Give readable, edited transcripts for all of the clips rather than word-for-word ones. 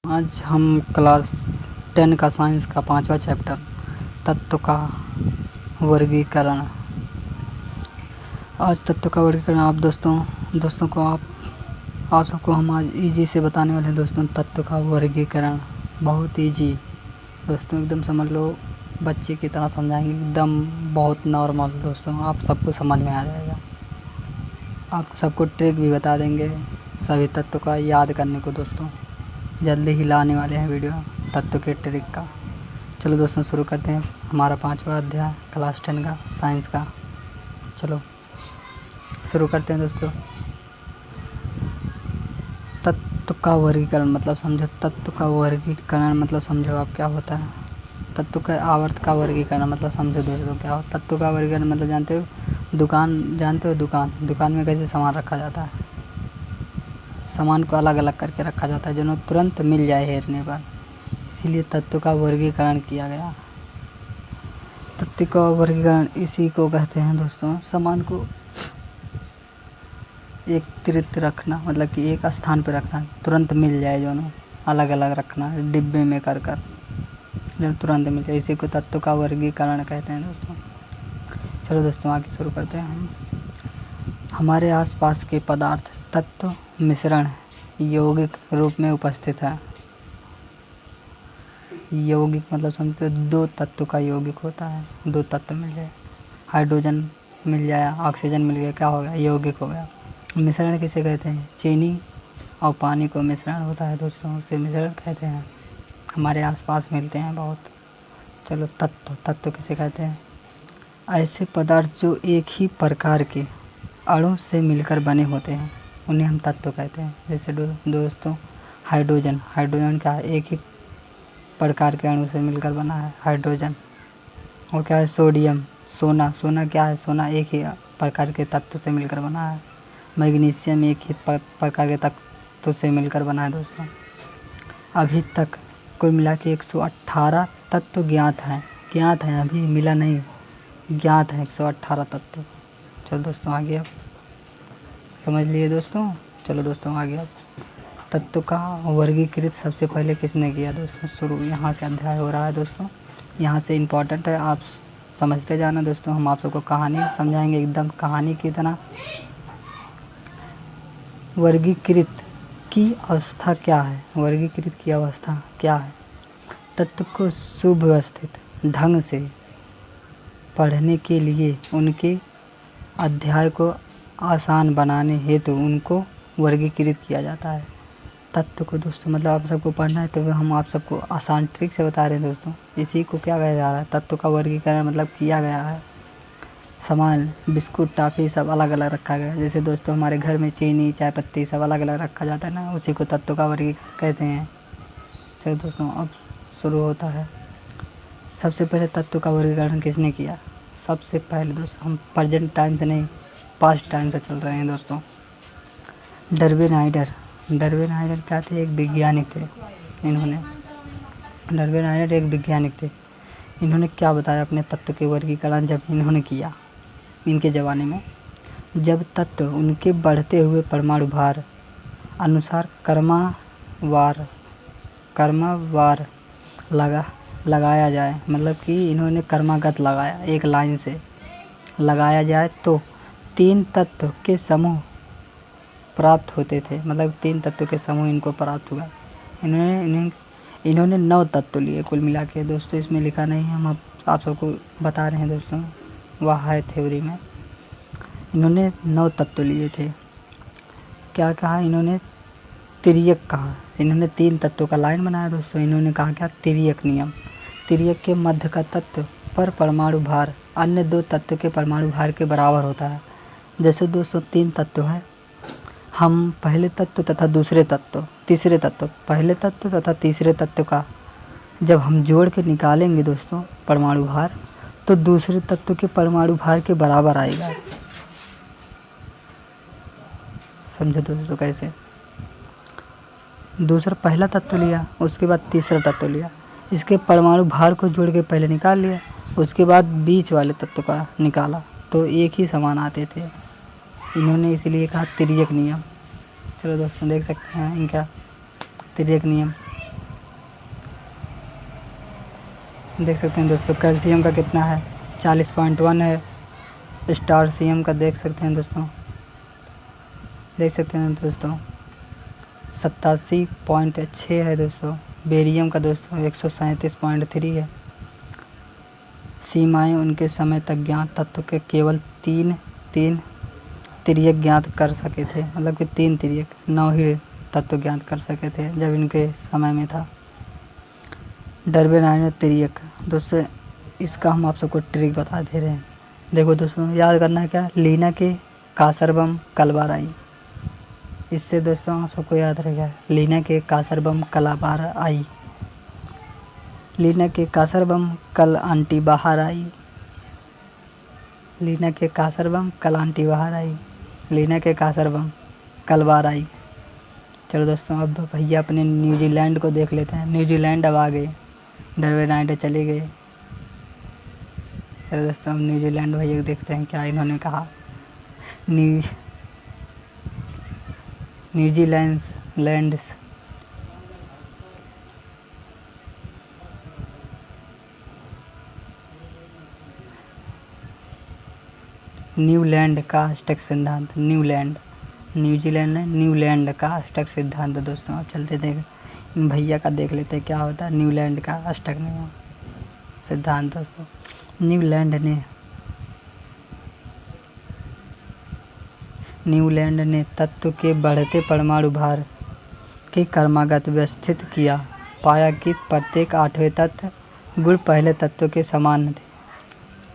आज हम क्लास 10 का साइंस का 5वां चैप्टर तत्व का वर्गीकरण। आज तत्व का वर्गीकरण दोस्तों को आप सबको हम आज इजी से बताने वाले हैं दोस्तों। तत्व का वर्गीकरण बहुत इजी दोस्तों, एकदम समझ लो बच्चे की तरह समझाएंगे, एकदम बहुत नॉर्मल दोस्तों, आप सबको समझ में आ जाएगा। आप सबको ट्रिक भी बता देंगे सभी तत्व का याद करने को दोस्तों। जल्दी ही लाने वाले हैं वीडियो तत्व के ट्रिक का। चलो दोस्तों शुरू करते हैं हमारा 5वां अध्याय क्लास 10 का साइंस का। चलो शुरू करते हैं दोस्तों। तत्व का वर्गीकरण मतलब समझो। तत्व का वर्गीकरण मतलब समझो आप क्या होता है। तत्व का आवर्त का वर्गीकरण मतलब समझो दोस्तों क्या हो। तत्व का वर्गीकरण मतलब जानते हो दुकान में कैसे सामान रखा जाता है। सामान को अलग अलग करके रखा जाता है जो तुरंत मिल जाए हेरने पर, इसीलिए तत्व का वर्गीकरण किया गया। तत्व का वर्गीकरण इसी को कहते हैं दोस्तों, सामान को एकत्रित रखना, मतलब कि एक स्थान पर रखना, तुरंत मिल जाए जो अलग अलग रखना डिब्बे में कर जो तुरंत मिल जाए, इसी को तत्व का वर्गीकरण कहते हैं दोस्तों। चलो दोस्तों आगे शुरू करते हैं हम। हमारे आसपास के पदार्थ तत्व मिश्रण यौगिक रूप में उपस्थित है। यौगिक मतलब समझते दो तत्व का यौगिक होता है। दो तत्व मिल जाए, हाइड्रोजन मिल जाए, ऑक्सीजन मिल गया, क्या हो गया, यौगिक हो गया। मिश्रण किसे कहते हैं, चीनी और पानी को मिश्रण होता है दोस्तों, उसे मिश्रण कहते हैं। हमारे आसपास मिलते हैं बहुत। चलो तत्व किसे कहते हैं, ऐसे पदार्थ जो एक ही प्रकार के अणु से मिलकर बने होते हैं उन्हें हम तत्व कहते हैं। जैसे दोस्तों हाइड्रोजन क्या है, एक ही प्रकार के अणु से मिलकर बना है हाइड्रोजन। और क्या है, सोडियम सोना क्या है, सोना एक ही प्रकार के तत्व से मिलकर बना है। मैग्नीशियम एक ही प्रकार के तत्व से मिलकर बना है दोस्तों। अभी तक कुल मिला के 118 तत्व ज्ञात हैं, अभी मिला नहीं, ज्ञात है 118 तत्व। चलो दोस्तों आगे अब समझ लिए दोस्तों। चलो दोस्तों आगे अब तत्व का वर्गीकृत सबसे पहले किसने किया दोस्तों। शुरू यहाँ से अध्याय हो रहा है दोस्तों, यहाँ से इम्पोर्टेंट है, आप समझते जाना दोस्तों। हम आप सबको कहानी समझाएंगे एकदम कहानी की तरह। वर्गीकृत की अवस्था क्या है, वर्गीकृत की अवस्था क्या है, तत्व को सुव्यवस्थित ढंग से पढ़ने के लिए उनके अध्याय को आसान बनाने हेतु उनको वर्गीकृत किया जाता है। तत्व को दोस्तों मतलब आप सबको पढ़ना है तो हम आप सबको आसान ट्रिक से बता रहे हैं दोस्तों। इसी को क्या कहा जा रहा है, तत्व का वर्गीकरण मतलब किया गया है। सामान बिस्कुट टॉफ़ी सब अलग अलग रखा गया है। जैसे दोस्तों हमारे घर में चीनी चाय पत्ती सब अलग अलग रखा जाता है ना, उसी को तत्व का वर्गीकरण कहते हैं। चलो दोस्तों अब शुरू होता है। सबसे पहले तत्व का वर्गीकरण किसने किया, सबसे पहले दोस्तों हम प्रेजेंट टाइम से नहीं पास्ट टाइम से चल रहे हैं दोस्तों। डार्विन आइडर क्या थे, एक वैज्ञानिक थे। डार्विन आइडर एक वैज्ञानिक थे। इन्होंने क्या बताया अपने तत्व के वर्गीकरण जब इन्होंने किया, इनके ज़माने में जब तत्व उनके बढ़ते हुए परमाणु भार अनुसार क्रमवार लगाया जाए, मतलब कि इन्होंने क्रमागत लगाया, एक लाइन से लगाया जाए तो 3 तत्व के समूह प्राप्त होते थे। मतलब 3 तत्व के समूह इनको प्राप्त हुआ। इन्होंने 9 तत्व लिए कुल मिला के दोस्तों, इसमें लिखा नहीं है, हम आप सबको बता रहे हैं दोस्तों, वह है थ्योरी में। इन्होंने 9 तत्व लिए थे। क्या कहा इन्होंने, तिर्यक कहा। इन्होंने 3 तत्वों का लाइन बनाया दोस्तों। इन्होंने कहा क्या, तिर्यक नियम। तिर्यक के मध्य का तत्व पर परमाणु भार अन्य 2 तत्व के परमाणु भार के बराबर होता है। जैसे दोस्तों 3 तत्व है, हम पहले तत्व तथा तीसरे तत्व पहले तत्व तथा तीसरे तत्व का जब हम जोड़ के निकालेंगे दोस्तों परमाणु भार, तो दूसरे तत्व के परमाणु भार के बराबर आएगा। समझो दोस्तों कैसे, दूसरा पहला तत्व लिया, उसके बाद तीसरा तत्व लिया, इसके परमाणु भार को जोड़ के पहले निकाल लिया, उसके बाद बीच वाले तत्व का निकाला, तो एक ही समान आते थे। इन्होंने इसीलिए कहा तिर्यक नियम। चलो दोस्तों देख सकते हैं इनका तिर्यक नियम। देख सकते हैं दोस्तों कैल्शियम का कितना है 40.1 है। स्टारशियम का देख सकते हैं दोस्तों, देख सकते हैं दोस्तों 87.6 है दोस्तों। बेरियम का दोस्तों 137.3 है। सीमाएं उनके समय तक ज्ञात तत्व के केवल तीन तीन तिर्यक ज्ञात कर सके थे, मतलब कि 3 तिर्यक 9 ही तत्व ज्ञात कर सके थे जब इनके समय में था। डर्बेनाइन तिर्यक दोस्तों, इसका हम आप सबको ट्रिक बता दे रहे हैं। देखो दोस्तों याद करना है क्या, लीना के कासरबम कलबाराई। इससे दोस्तों आप सबको याद रहेगा लीना के कासरबम कलाबार आई, लीना के कासरबम कल आंटी बाहर आई, लीना के कासरबम कल आंटी बाहर आई, लीना के कासरबम कल बार आई। चलो दोस्तों अब भैया अपने न्यूजीलैंड को देख लेते हैं। न्यूजीलैंड अब आ गए, डर्बेनाइन चले गए। चलो दोस्तों हम न्यूजीलैंड भैया को देखते हैं क्या इन्होंने कहा। न्यूजीलैंड न्यूलैंड का अष्टक सिद्धांत। न्यूजीलैंड है न्यूलैंड का अष्टक सिद्धांत। दोस्तों आप चलते थे इन भैया का देख लेते हैं क्या होता है न्यूलैंड का अष्टक नियम सिद्धांत। दोस्तों न्यूलैंड ने तत्व के बढ़ते परमाणु भार के क्रमागत व्यवस्थित किया, पाया कि प्रत्येक 8वें तत्व गुण पहले तत्व के समान थे।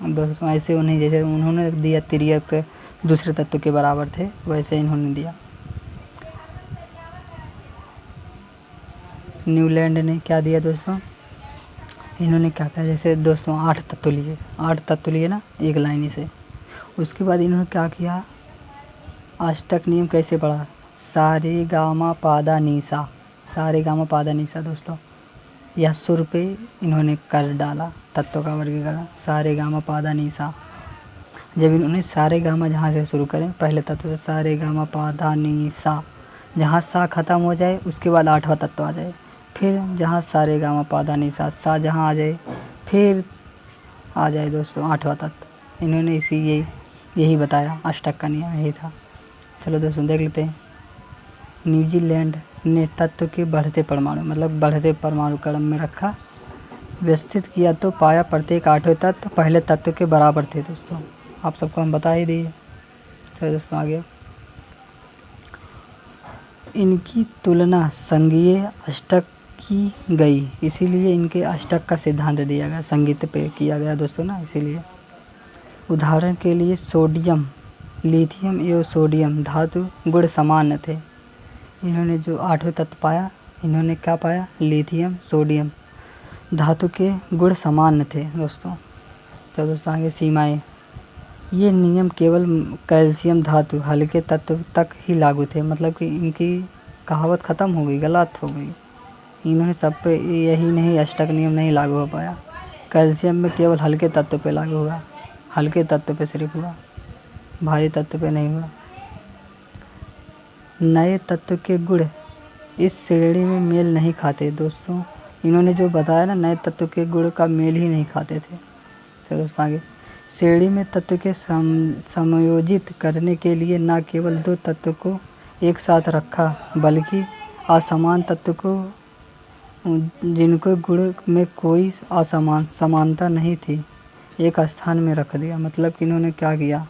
दोस्तों ऐसे उन्हें जैसे उन्होंने दिया तिर्यक दूसरे तत्व के बराबर थे वैसे इन्होंने दिया। न्यूलैंड ने क्या दिया दोस्तों, इन्होंने क्या किया जैसे दोस्तों 8 तत्व लिए ना एक लाइन से। उसके बाद इन्होंने क्या किया, अष्टक नियम कैसे पढ़ा, सारे गामा पादा नीसा दोस्तों यह सुर पे इन्होंने कर डाला तत्व का वर्गीकरण सारे गामा पादा नीसा। जब इन्होंने सारे गामा जहाँ से शुरू करें पहले तत्व से सारे गामा पादा नीसा, जहाँ सा खत्म हो जाए उसके बाद 8वां तत्व आ जाए, फिर जहाँ सारे गामा पादा नीसा सा जहाँ आ जाए फिर आ जाए दोस्तों 8वां तत्व। इन्होंने यही बताया, अष्टक का नियम यही था। चलो दोस्तों देख लेते हैं। न्यूजीलैंड ने तत्व के बढ़ते परमाणु क्रम में रखा, व्यवस्थित किया तो पाया प्रत्येक 8वें तत्व पहले तत्व के बराबर थे। दोस्तों आप सबको हम बता ही दिए। चलो दोस्तों आगे, इनकी तुलना संघीय अष्टक की गई, इसीलिए इनके अष्टक का सिद्धांत दिया गया, संगीत पे किया गया दोस्तों ना इसीलिए। उदाहरण के लिए सोडियम, लिथियम एवं सोडियम धातु गुण समान थे। इन्होंने जो 8वें तत्व पाया, इन्होंने क्या पाया, लिथियम सोडियम धातु के गुण समान थे दोस्तों। तो दोस्तों आगे सीमाएं, ये नियम केवल कैल्शियम धातु हल्के तत्व तक ही लागू थे, मतलब कि इनकी कहावत ख़त्म हो गई, गलत हो गई। इन्होंने सब पे यही नहीं, अष्टक नियम नहीं लागू हो पाया। कैल्शियम में केवल हल्के तत्व पे लागू हुआ, हल्के तत्व पे सिर्फ हुआ, भारी तत्व पे नहीं हुआ। नए तत्व के गुण इस श्रेणी में मेल नहीं खाते। दोस्तों इन्होंने जो बताया ना नए तत्व के गुण का मेल ही नहीं खाते थे। चलो दोस्तों आगे, श्रेणी में तत्व के समायोजित करने के लिए न केवल 2 तत्व को एक साथ रखा बल्कि असमान तत्व को, जिनको गुण में कोई समानता नहीं थी, एक स्थान में रख दिया। मतलब कि इन्होंने क्या किया,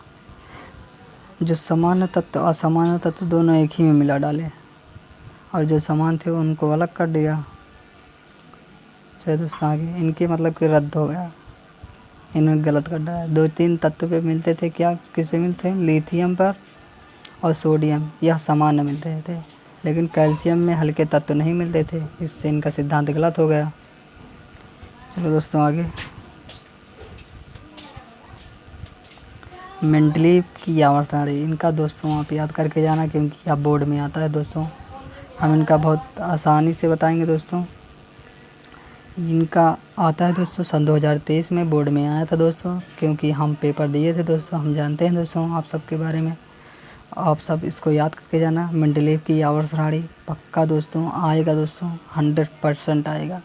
जो समान तत्व असमान तत्व दोनों एक ही में मिला डाले और जो समान थे उनको अलग कर दिया। चलिए दोस्तों आगे, इनके मतलब कि रद्द हो गया, इन्होंने गलत कर डाला। 2-3 तत्व पे मिलते थे, क्या किस पे मिलते हैं, लिथियम पर और सोडियम, यह समान मिलते थे, लेकिन कैल्शियम में हल्के तत्व नहीं मिलते थे, इससे इनका सिद्धांत गलत हो गया। चलो दोस्तों आगे, मेंडलीव की आवर्तसारणी, इनका दोस्तों आप याद करके जाना क्योंकि यह बोर्ड में आता है दोस्तों। हम इनका बहुत आसानी से बताएंगे दोस्तों। इनका आता है दोस्तों सन 2023 में बोर्ड में आया था दोस्तों, क्योंकि हम पेपर दिए थे दोस्तों, हम जानते हैं दोस्तों आप सबके बारे में। आप सब इसको याद करके जाना, मेंडलीव की आवर्तसारणी पक्का दोस्तों आएगा दोस्तों, 100% आएगा।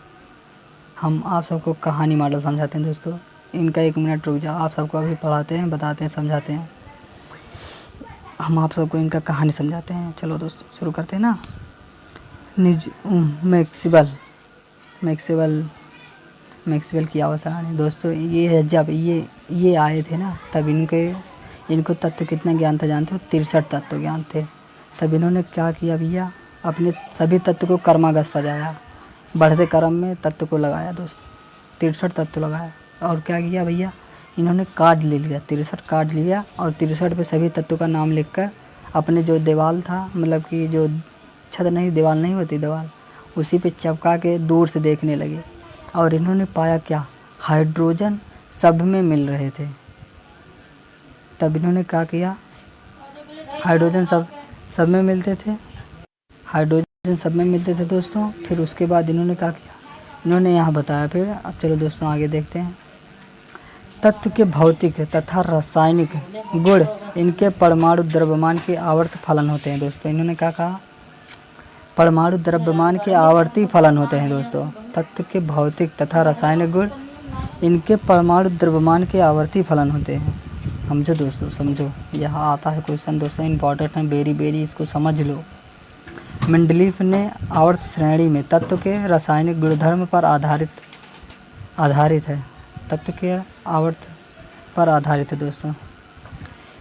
हम आप सबको कहानी मॉडल समझाते हैं दोस्तों। इनका 1 मिनट रुक जाओ, आप सबको अभी पढ़ाते हैं, बताते हैं, समझाते हैं। हम आप सबको इनका कहानी समझाते हैं। चलो दोस्तों शुरू करते हैं ना। मैक्सवेल मैक्सवेल मैक्सवेल की आवर्त दोस्तों, ये है जब ये आए थे ना, तब इनको तत्व कितना ज्ञान था जानते हो? 63 तत्व ज्ञान थे। तब इन्होंने क्या किया भैया, अपने सभी तत्व को कर्मागत सजाया, बढ़ते क्रम में तत्व को लगाया दोस्तों, 63 तत्व लगाया। और क्या किया भैया, इन्होंने कार्ड ले लिया, 63 कार्ड लिया, और 63 पे सभी तत्वों का नाम लिख कर अपने जो दीवार था, मतलब कि जो छत नहीं, दीवार नहीं होती, दीवार, उसी पे चिपका के दूर से देखने लगे। और इन्होंने पाया क्या, हाइड्रोजन सब में मिल रहे थे। तब इन्होंने क्या किया, हाइड्रोजन सब में मिलते थे, हाइड्रोजन सब में मिलते थे दोस्तों। फिर उसके बाद इन्होंने क्या किया, इन्होंने यहाँ बताया। फिर अब चलो दोस्तों आगे देखते हैं। तत्व के भौतिक तथा रासायनिक गुण इनके परमाणु द्रव्यमान के आवर्त फलन होते हैं दोस्तों। इन्होंने क्या कहा, परमाणु द्रव्यमान के आवर्ती फलन होते हैं दोस्तों। तत्व के भौतिक तथा रासायनिक गुण इनके परमाणु द्रव्यमान के आवर्ती फलन होते हैं। समझो दोस्तों, समझो, यहाँ आता है क्वेश्चन दोस्तों, इम्पॉर्टेंट है, वेरी इसको समझ लो। मेंडलीफ ने आवर्त श्रेणी में तत्व के रासायनिक गुणधर्म पर आधारित है, तत्व के आवर्त पर आधारित है दोस्तों।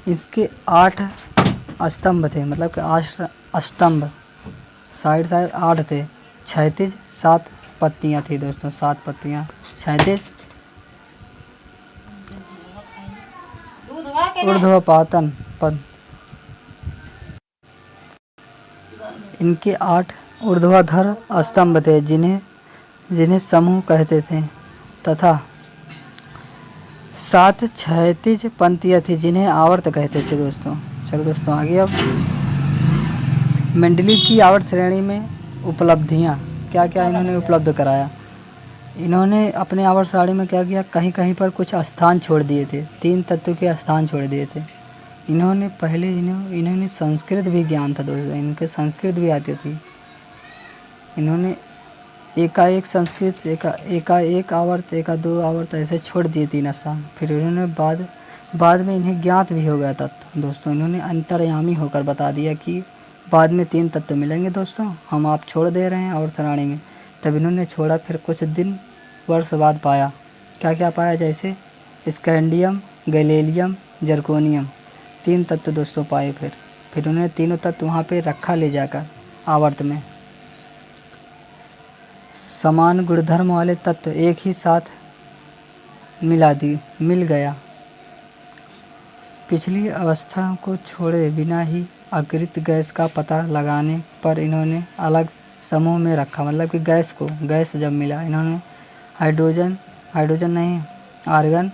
इसके 8 स्तंभ थे, मतलब कि 8 स्तंभ, साइड 8 थे, क्षैतिज 7 पत्तियां थी दोस्तों, 7 पत्तियां क्षैतिज, ऊर्ध्वपातन पद। इनके 8 ऊर्ध्वाधर स्तंभ थे, जिन्हें समूह कहते थे, तथा 7 क्षैतिज पंक्तियां थी, जिन्हें आवर्त कहते थे दोस्तों। चलो दोस्तों आगे। अब मेंडलीव की आवर्त श्रेणी में उपलब्धियां, क्या क्या इन्होंने उपलब्ध कराया। इन्होंने अपने आवर्त श्रेणी में क्या किया, कहीं कहीं पर कुछ स्थान छोड़ दिए थे, 3 तत्व के स्थान छोड़ दिए थे। इन्होंने संस्कृत भी ज्ञान था दोस्तों, इनके संस्कृत भी आती थी। इन्होंने एकाएक संस्कृत, एकाएक आवर्त, 1-2 आवर्त ऐसे छोड़ दिए 3 स्थान। फिर इन्होंने बाद में इन्हें ज्ञात भी हो गया तत्व दोस्तों। इन्होंने अंतर्यामी होकर बता दिया कि बाद में 3 तत्व मिलेंगे दोस्तों, हम आप छोड़ दे रहे हैं आवर्त श्रेणी में। तब इन्होंने छोड़ा, फिर कुछ दिन वर्ष बाद पाया, क्या क्या पाया, जैसे स्कैंडियम, गैलेलियम, जर्कोनियम, 3 तत्व दोस्तों पाए। फिर उन्होंने तीनों तत्व वहाँ पे रखा ले जाकर आवर्त में। समान गुणधर्म वाले तत्व एक ही साथ मिल गया। पिछली अवस्था को छोड़े बिना ही अकृत गैस का पता लगाने पर इन्होंने अलग समूह में रखा, मतलब कि गैस जब मिला, इन्होंने हाइड्रोजन नहीं, आर्गन,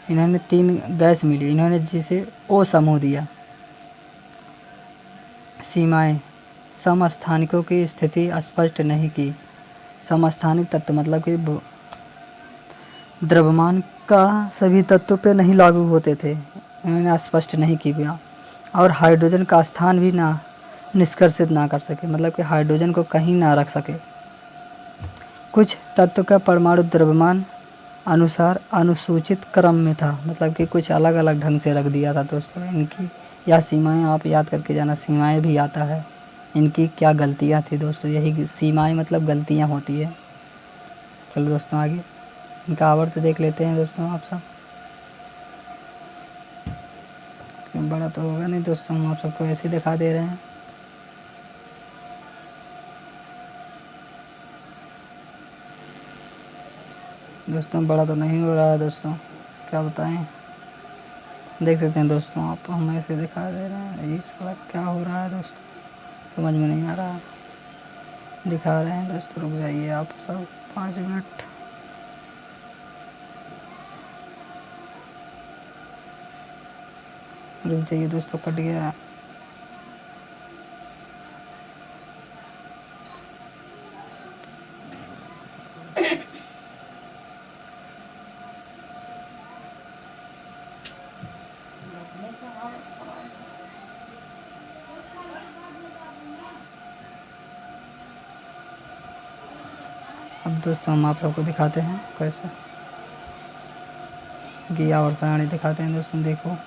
इन्होंने 3 गैस मिली, इन्होंने जिसे ओ समूह दिया। सीमाएं, समस्थानिकों की स्थिति स्पष्ट नहीं की। समस्थानिक तत्व मतलब कि द्रव्यमान का सभी तत्वों पे नहीं लागू होते थे, इन्होंने स्पष्ट नहीं किया। और हाइड्रोजन का स्थान भी ना निष्कर्षित ना कर सके, मतलब कि हाइड्रोजन को कहीं ना रख सके। कुछ तत्व का परमाणु द्रव्यमान अनुसार अनुसूचित क्रम में था, मतलब कि कुछ अलग अलग ढंग से रख दिया था दोस्तों। इनकी यह सीमाएं आप याद करके जाना, सीमाएं भी आता है, इनकी क्या गलतियां थी दोस्तों, यही सीमाएं मतलब गलतियां होती है। चलो दोस्तों आगे इनका आवर्त देख लेते हैं दोस्तों। आप सब बड़ा तो होगा नहीं दोस्तों, हम आप सबको ऐसे दिखा दे रहे हैं। दोस्तों बड़ा तो नहीं हो रहा है दोस्तों, क्या बताएं, देख सकते हैं दोस्तों आप, हम ऐसे दिखा दे रहे हैं। इस वक्त क्या हो रहा है दोस्तों, समझ में नहीं आ रहा, दिखा रहे हैं दोस्तों। रुक जाइए आप सब 5 मिनट। रुक जाइए दोस्तों, कट गया। अब दोस्तों हम आप सबको दिखाते हैं कैसे कि आवर्त सारणी दिखाते हैं दोस्तों। देखो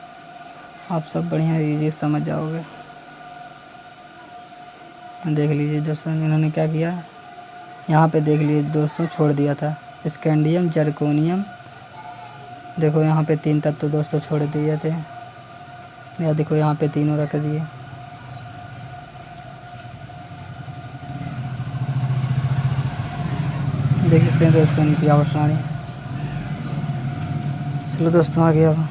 आप सब बढ़िया ये समझ जाओगे। देख लीजिए दोस्तों इन्होंने क्या किया, यहाँ पे देख लीजिए दोस्तों छोड़ दिया था स्कैंडियम जर्कोनियम। देखो यहाँ पे 3 तत्व दोस्तों छोड़ दिए थे, या देखो यहाँ पे तीनों रख दिए। देख सकते हैं दोस्तों इनकी आवर्त सारणी। चलो दोस्तों आगे अब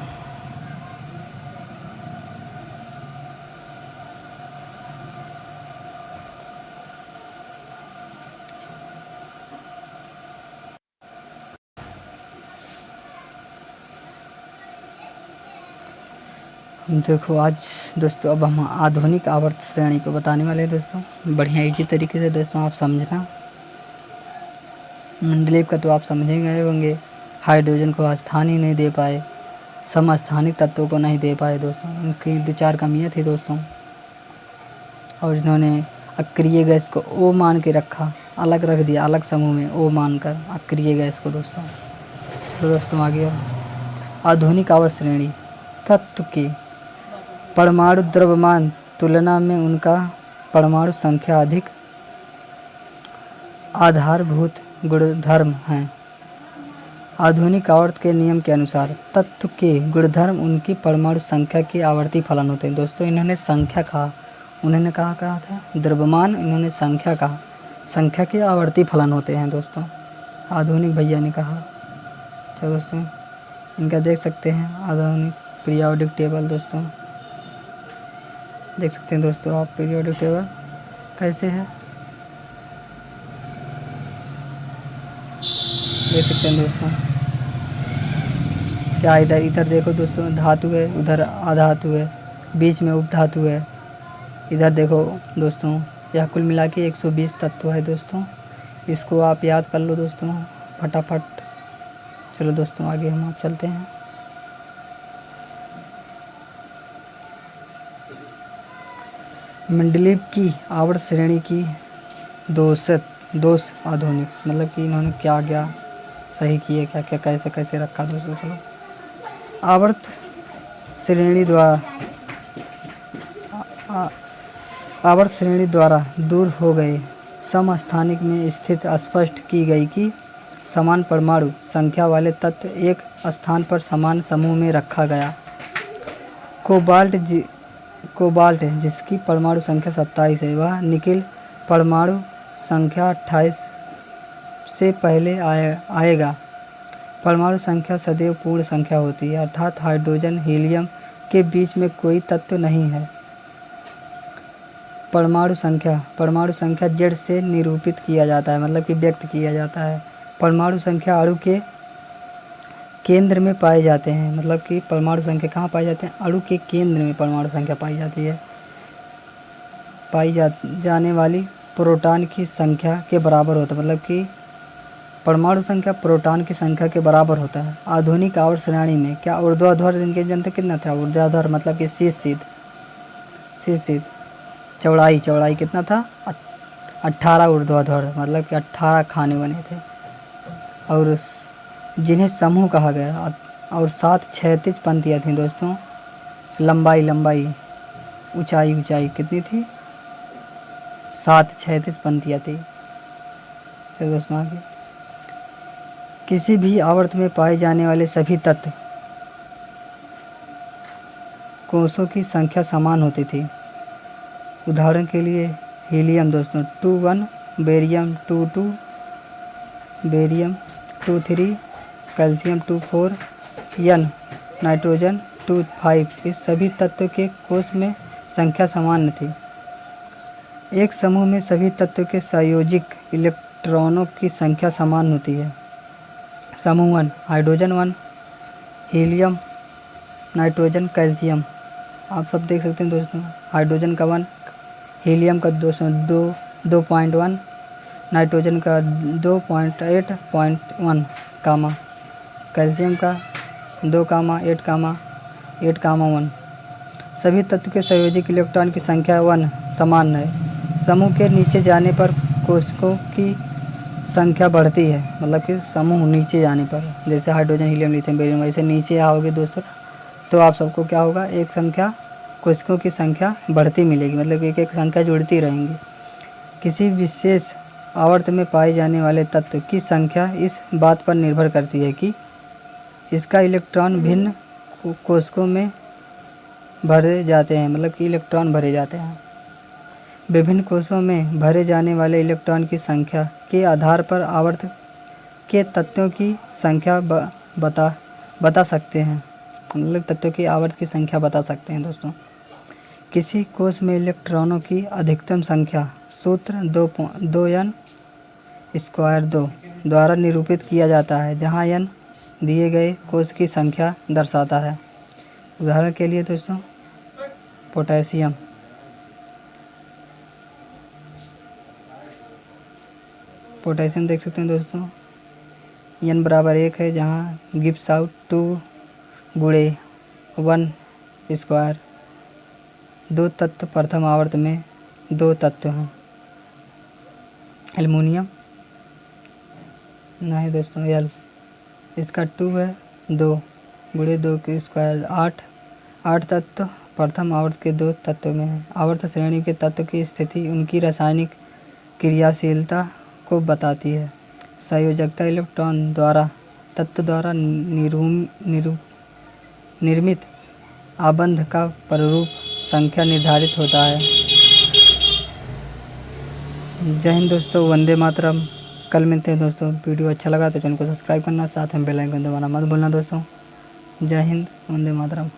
देखो आज दोस्तों अब हम आधुनिक आवर्त श्रेणी को बताने वाले हैं दोस्तों। बढ़िया इसी तरीके से दोस्तों आप समझना। मंडलीय का तो आप समझे गए होंगे, हाइड्रोजन को स्थान ही नहीं दे पाए, समस्थानिक तत्वों को नहीं दे पाए दोस्तों। उनकी 2-4 कमियाँ थी दोस्तों, और इन्होंने अक्रिय गैस को O मान के रखा, अलग रख दिया, अलग समूह में O मान कर अक्रिय गैस को दोस्तों। तो दोस्तों आगे अब आधुनिक आवर्त श्रेणी तत्व के परमाणु द्रव्यमान तुलना में उनका परमाणु संख्या अधिक आधारभूत गुणधर्म हैं। आधुनिक आवर्त के नियम के अनुसार तत्व के गुणधर्म उनकी परमाणु संख्या के आवर्ती फलन होते हैं दोस्तों। इन्होंने संख्या कहा, उन्होंने कहा था द्रव्यमान, इन्होंने संख्या कहा, संख्या के आवर्ती फलन होते हैं दोस्तों। आधुनिक भैया ने कहा। तो दोस्तों इनका देख सकते हैं आधुनिक पीरियोडिक टेबल दोस्तों, देख सकते हैं दोस्तों आप पीरियोडिक टेबल कैसे है, देख सकते हैं दोस्तों। क्या इधर इधर देखो दोस्तों धातु है, उधर अधातु है, बीच में उपधातु है। इधर देखो दोस्तों यह कुल मिला के 120 तत्व है दोस्तों। इसको आप याद कर लो दोस्तों फटाफट। चलो दोस्तों आगे हम आप चलते हैं। मंडलीय की आवर्त श्रेणी की दोष आधुनिक, मतलब कि इन्होंने क्या क्या सही किए, क्या क्या कैसे कैसे रखा दोस्तों। चलो आवर्त श्रेणी द्वारा दूर हो गए समस्थानिक में स्थित स्पष्ट की गई कि समान परमाणु संख्या वाले तत्व एक स्थान पर समान समूह में रखा गया। कोबाल्ट जिसकी परमाणु संख्या 27 है, वह निकिल परमाणु संख्या 28 से पहले आएगा। परमाणु संख्या सदैव पूर्ण संख्या होती है, अर्थात हाइड्रोजन हीलियम के बीच में कोई तत्व नहीं है। परमाणु संख्या Z से निरूपित किया जाता है, मतलब कि व्यक्त किया जाता है। परमाणु संख्या अणु के केंद्र में पाए जाते हैं, मतलब कि परमाणु संख्या कहाँ पाए जाते हैं, अणु के केंद्र में परमाणु संख्या पाई जाती है। जाने वाली प्रोटॉन की संख्या के बराबर होता है, मतलब कि परमाणु संख्या प्रोटॉन की संख्या के बराबर होता है। आधुनिक आवर्त श्रेणी में क्या ऊर्ध्वाधर इनके जनता कितना था, ऊर्ध्वाधर मतलब कि शीर्ष चौड़ाई कितना था 18 ऊर्ध्वाधर, मतलब कि 18 खाने बने थे, और जिन्हें समूह कहा गया, और 7 क्षैतिज पंक्तियाँ थीं दोस्तों। लंबाई ऊंचाई कितनी थी, 7 क्षैतिज पंक्तियाँ थी। चलो दोस्तों आगे किसी भी आवर्त में पाए जाने वाले सभी तत्व कोषों की संख्या समान होती थी। उदाहरण के लिए हीलियम दोस्तों 21, barium 22, barium 23, calcium 24, N nitrogen 25। इस सभी तत्व के कोष में संख्या समान थी। एक समूह में सभी तत्व के संयोजिक इलेक्ट्रॉनों की संख्या समान होती है। समूह 1 हाइड्रोजन 1, हीलियम, नाइट्रोजन, कैल्शियम। आप सब देख सकते हैं दोस्तों हाइड्रोजन का 1, हीलियम का 2.1, नाइट्रोजन का 2.8.1 कामा, कैल्शियम का 2,8,1 सभी तत्व के संयोजिक इलेक्ट्रॉन की संख्या 1 समान है। समूह के नीचे जाने पर कोशिकाओं की संख्या बढ़ती है, मतलब कि समूह नीचे जाने पर, जैसे हाइड्रोजन, हीलियम, लिथियम, बेरियम, वैसे नीचे आओगे दोस्तों तो आप सबको क्या होगा, एक संख्या कोशिकों की संख्या बढ़ती मिलेगी, मतलब एक एक संख्या जुड़ती रहेंगी। किसी विशेष आवर्त में पाए जाने वाले तत्व की संख्या इस बात पर निर्भर करती है कि इसका इलेक्ट्रॉन भिन्न कोशिकों में भरे जाते हैं, मतलब कि इलेक्ट्रॉन भरे जाते हैं। विभिन्न कोशों में भरे जाने वाले इलेक्ट्रॉन की संख्या के आधार पर आवर्त के तत्वों की संख्या बता सकते हैं, मतलब तत्वों की आवर्त की संख्या बता सकते हैं दोस्तों। किसी कोश में इलेक्ट्रॉनों की अधिकतम संख्या सूत्र 2n² द्वारा निरूपित किया जाता है, जहां n दिए गए कोश की संख्या दर्शाता है। उदाहरण के लिए दोस्तों पोटेशियम देख सकते हैं दोस्तों, n बराबर 1 है, जहाँ गिव्स आउट 2 गुणे 1²। 2 तत्व प्रथम आवर्त में 2 तत्व हैं। एल्युमिनियम नहीं दोस्तों, L, इसका 2 है, 2 गुणे 2² 8 तत्व प्रथम आवर्त के 2 तत्व में है। आवर्त श्रेणी के तत्व की स्थिति उनकी रासायनिक क्रियाशीलता को बताती है। संयोजकता इलेक्ट्रॉन द्वारा तत्व द्वारा निर्मित आबंध का प्रारूप संख्या निर्धारित होता है। जय हिंद दोस्तों, वंदे मातरम। कल मिलते हैं दोस्तों। वीडियो अच्छा लगा तो चैनल को सब्सक्राइब करना, साथ में बेल आइकन दबाना मत भूलना दोस्तों। जय हिंद, वंदे मातरम।